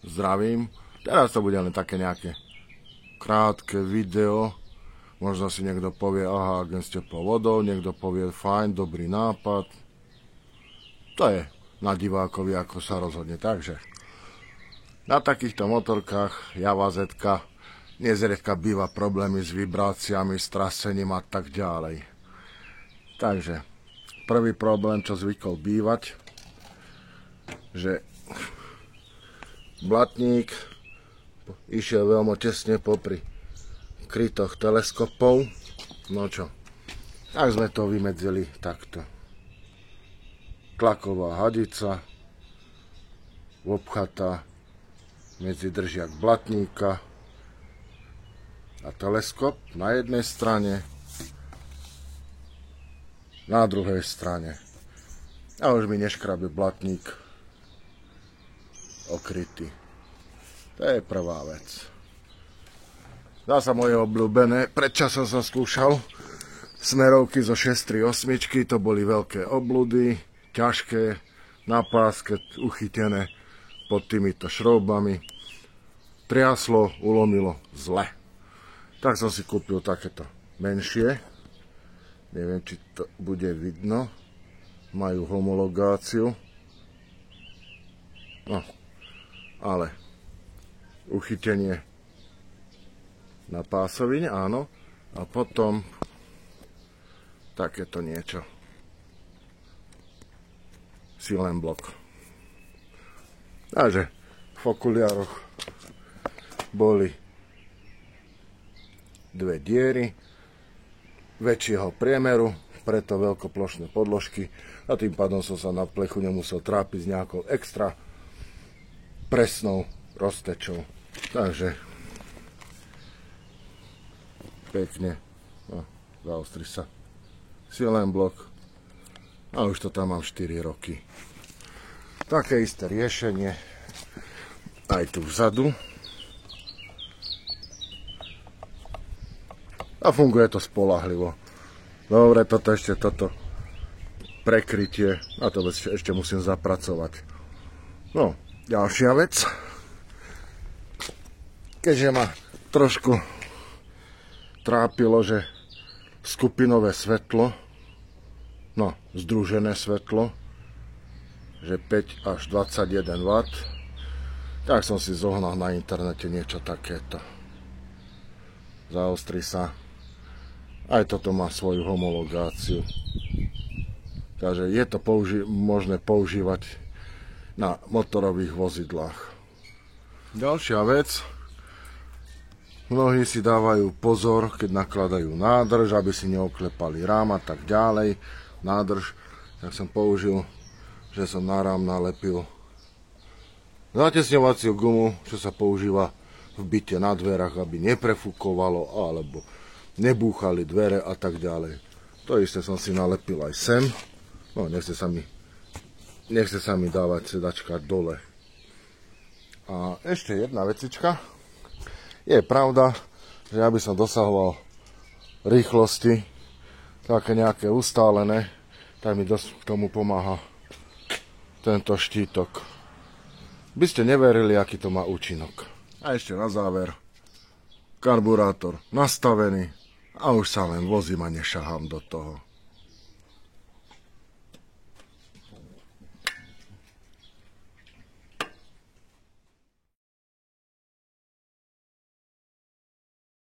zdravím. Teraz to bude len také nejaké krátke video. Možno si niekto povie, aha, agent s teplou vodou, niekto povie, fajn, dobrý nápad. To je na divákovi, ako sa rozhodne. Takže na takýchto motorkách Java Z-ka nezriedka býva problémy s vibráciami, s trasením a tak ďalej. Takže prvý problém, čo zvykol bývať, že blatník išiel veľmi tesne popri krytoch teleskopov. No čo, tak sme to vymedzili takto. Tlaková hadica obchatá medzi držiak blatníka a teleskop na jednej strane, na druhej strane. A už mi neškrabe blatník okrytý. To je prvá vec. Dá sa moje obľúbené. Predčasom som skúšal smerovky zo 638, to boli veľké obludy, ťažké, na páske uchytené pod týmito šroubami. Triaslo, ulomilo zle. Tak som si kúpil takéto menšie. Neviem, či to bude vidno. Majú homologáciu. No, ale uchytenie na pásovine, áno. A potom takéto niečo. Silen blok. Takže v okuliároch boli dve diery väčšieho priemeru, preto veľkoplošné podložky a tým pádom som sa na plechu nemusel trápiť s nejakou extra presnou roztečou. Takže pekne zaostri sa silen blok a už to tam mám 4 roky. Také isté riešenie aj tu vzadu. A funguje to spoľahlivo. Dobre, toto prekrytie, a to ešte musím zapracovať. No, ďalšia vec. Keďže ma trošku trápilo, že skupinové svetlo, no, združené svetlo, že 5 až 21 W, tak som si zohnal na internete niečo takéto. Zaostri sa. Aj toto má svoju homologáciu. Takže je to možné používať na motorových vozidlách. Ďalšia vec. Mnohí si dávajú pozor, keď nakladajú nádrž, aby si neoklepali rám a tak ďalej. Nádrž, tak som použil, že som na rám nalepil zatesňovaciu gumu, čo sa používa v byte na dverách, aby neprefúkovalo alebo nebúchali dvere a tak ďalej. To isté som si nalepil aj sem. No, nechce sa mi dávať sedačka dole. A ešte jedna vecička. Je pravda, že ja by som dosahoval rýchlosti také nejaké ustálené, tak mi dosť k tomu pomáha tento štítok. By ste neverili, aký to má účinok. A ešte na záver. Karburátor nastavený. A už sa len vozím a nešahám do toho.